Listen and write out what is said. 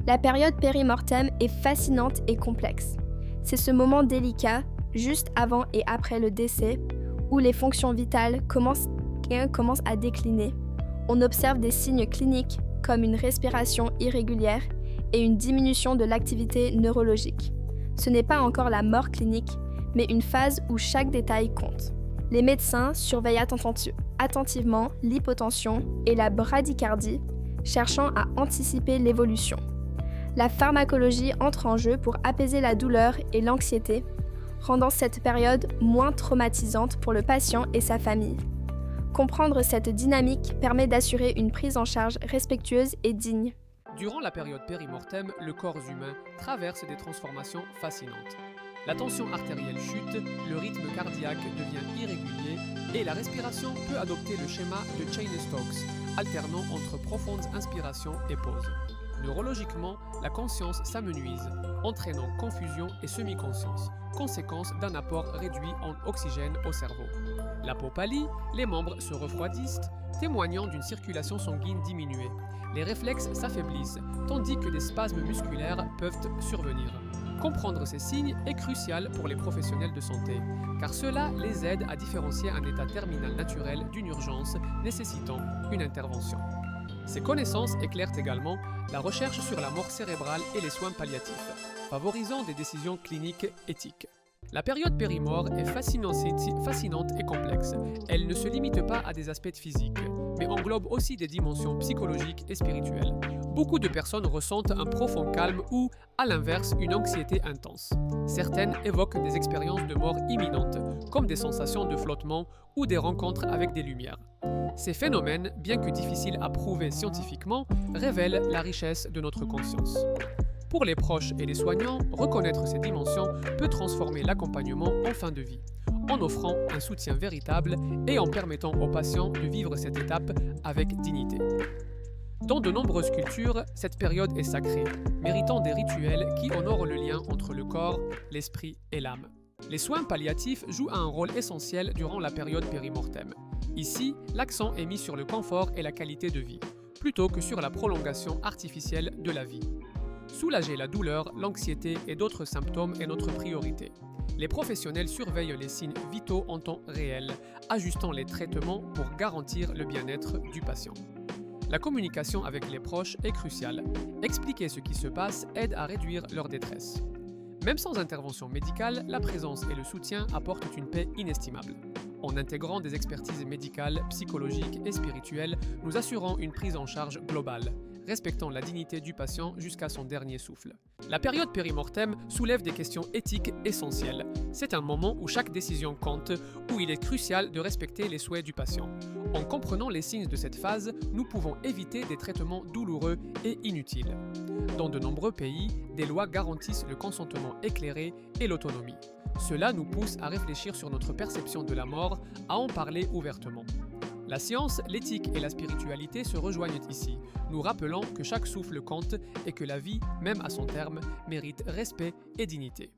La période périmortem est fascinante et complexe. C'est ce moment délicat, juste avant et après le décès, où les fonctions vitales commencent à décliner. On observe des signes cliniques comme une respiration irrégulière et une diminution de l'activité neurologique. Ce n'est pas encore la mort clinique, mais une phase où chaque détail compte. Les médecins surveillent attentivement l'hypotension et la bradycardie, cherchant à anticiper l'évolution. La pharmacologie entre en jeu pour apaiser la douleur et l'anxiété, rendant cette période moins traumatisante pour le patient et sa famille. Comprendre cette dynamique permet d'assurer une prise en charge respectueuse et digne. Durant la période périmortem, le corps humain traverse des transformations fascinantes. La tension artérielle chute, le rythme cardiaque devient irrégulier et la respiration peut adopter le schéma de Cheyne-Stokes, alternant entre profondes inspirations et pauses. Neurologiquement, la conscience s'amenuise, entraînant confusion et semi-conscience, conséquence d'un apport réduit en oxygène au cerveau. La peau pâlit, les membres se refroidissent, témoignant d'une circulation sanguine diminuée. Les réflexes s'affaiblissent, tandis que des spasmes musculaires peuvent survenir. Comprendre ces signes est crucial pour les professionnels de santé, car cela les aide à différencier un état terminal naturel d'une urgence nécessitant une intervention. Ces connaissances éclairent également la recherche sur la mort cérébrale et les soins palliatifs, favorisant des décisions cliniques éthiques. La période périmort est fascinante et complexe. Elle ne se limite pas à des aspects physiques, mais englobe aussi des dimensions psychologiques et spirituelles. Beaucoup de personnes ressentent un profond calme ou, à l'inverse, une anxiété intense. Certaines évoquent des expériences de mort imminente, comme des sensations de flottement ou des rencontres avec des lumières. Ces phénomènes, bien que difficiles à prouver scientifiquement, révèlent la richesse de notre conscience. Pour les proches et les soignants, reconnaître ces dimensions peut transformer l'accompagnement en fin de vie, en offrant un soutien véritable et en permettant aux patients de vivre cette étape avec dignité. Dans de nombreuses cultures, cette période est sacrée, méritant des rituels qui honorent le lien entre le corps, l'esprit et l'âme. Les soins palliatifs jouent un rôle essentiel durant la période périmortem. Ici, l'accent est mis sur le confort et la qualité de vie, plutôt que sur la prolongation artificielle de la vie. Soulager la douleur, l'anxiété et d'autres symptômes est notre priorité. Les professionnels surveillent les signes vitaux en temps réel, ajustant les traitements pour garantir le bien-être du patient. La communication avec les proches est cruciale. Expliquer ce qui se passe aide à réduire leur détresse. Même sans intervention médicale, la présence et le soutien apportent une paix inestimable. En intégrant des expertises médicales, psychologiques et spirituelles, nous assurons une prise en charge globale, respectant la dignité du patient jusqu'à son dernier souffle. La période périmortem soulève des questions éthiques essentielles. C'est un moment où chaque décision compte, où il est crucial de respecter les souhaits du patient. En comprenant les signes de cette phase, nous pouvons éviter des traitements douloureux et inutiles. Dans de nombreux pays, des lois garantissent le consentement éclairé et l'autonomie. Cela nous pousse à réfléchir sur notre perception de la mort, à en parler ouvertement. La science, l'éthique et la spiritualité se rejoignent ici, nous rappelant que chaque souffle compte et que la vie, même à son terme, mérite respect et dignité.